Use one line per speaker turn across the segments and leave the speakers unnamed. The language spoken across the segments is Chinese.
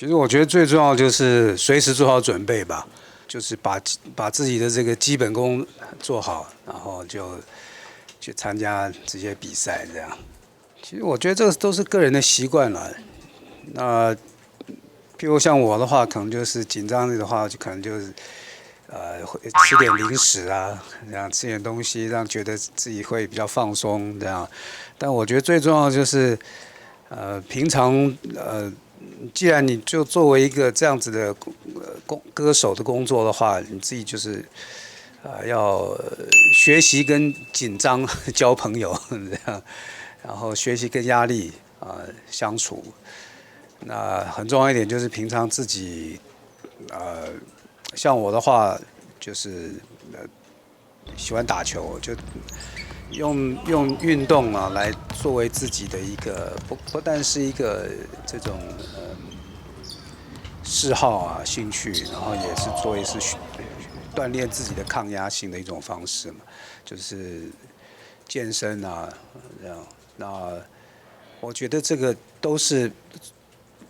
其实我觉得最重要就是随时做好准备吧，就是把自己的这个基本功做好，然后就去参加这些比赛这样。其实我觉得这都是个人的习惯了。那譬如像我的话，可能就是紧张的话，就可能就是会吃点零食啊，这样吃点东西，让觉得自己会比较放松这样。但我觉得最重要的就是平常既然你就作为一个这样子的歌手的工作的话，你自己就是要学习跟紧张交朋友这样，然后学习跟压力相处。那很重要一点就是平常自己像我的话就是喜欢打球，就用运动来作为自己的一个不但是一个这种嗜好兴趣，然后也是作为是锻炼自己的抗压性的一种方式嘛，就是健身这样。那我觉得这个都是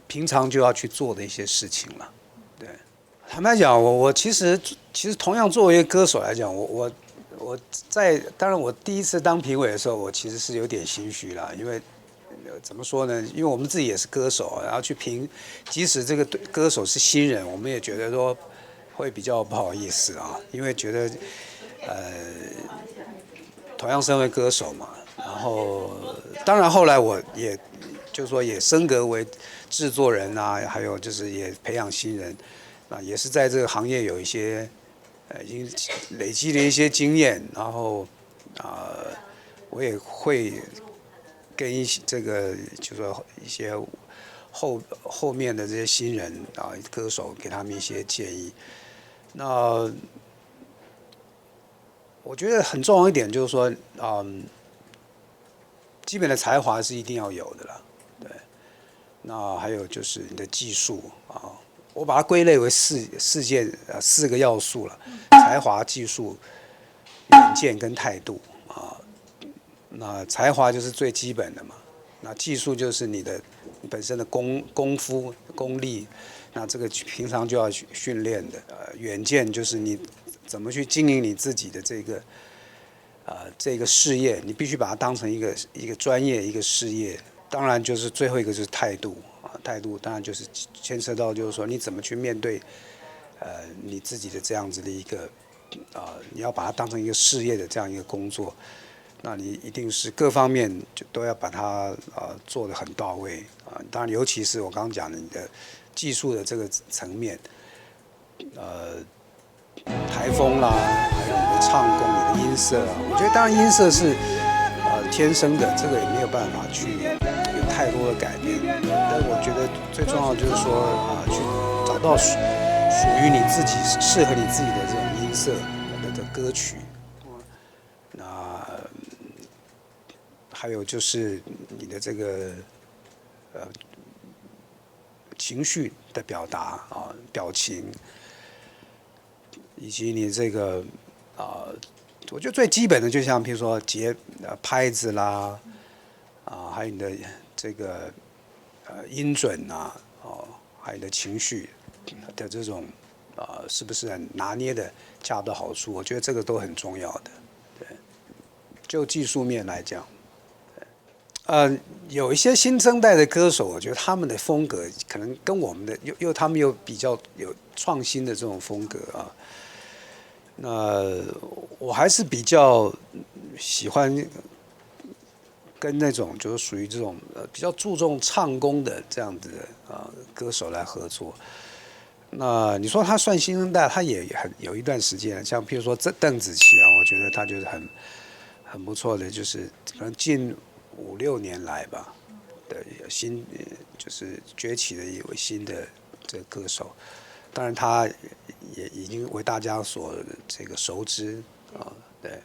平常就要去做的一些事情了。对，坦白讲，我其实同样作为一个歌手来讲，我当然我第一次当评委的时候，我其实是有点心虚啦，因为怎么说呢？因为我们自己也是歌手，然后去评，即使这个歌手是新人，我们也觉得说会比较不好意思因为觉得同样身为歌手嘛，然后当然后来我也就是说也升格为制作人还有就是也培养新人也是在这个行业有一些已经累积了一些经验，然后我也会跟这个就是说一些后面的这些新人歌手给他们一些建议。那我觉得很重要一点就是说，基本的才华是一定要有的啦，对。那还有就是你的技术我把它归类为四个要素了：才华、技术、远见跟态度那才华就是最基本的嘛，那技术就是你本身的功夫功力，那这个平常就要训练的。远见就是你怎么去经营你自己的这个事业，你必须把它当成一个专业一个事业。当然就是最后一个就是态度态度当然就是牵涉到就是说你怎么去面对你自己的这样子的一个你要把它当成一个事业的这样一个工作，那你一定是各方面就都要把它做得很到位当然尤其是我刚刚讲的你的技术的这个层面台风啦，还有你的唱功、你的音色我觉得当然音色是天生的，这个也没有办法去有太多的改变。但我觉得最重要就是说去找到属于你自己、适合你自己的这种音色的歌曲。那还有就是你的这个情绪的表达表情。以及你这个我觉得最基本的就像譬如说拍子啦还有你的这个音准还有你的情绪的这种是不是很拿捏的恰到好处，我觉得这个都很重要的。对，就技术面来讲有一些新生代的歌手，我觉得他们的风格可能跟我们的他们又比较有创新的这种风格那我还是比较喜欢跟那种就是属于这种比较注重唱功的这样子的歌手来合作。那你说他算新生代，他也有一段时间了，像譬如说邓紫棋我觉得他就是很不错的，就是可能近5、6年来吧的就是崛起的一位新的这个歌手。当然他也已经为大家所这个熟知对。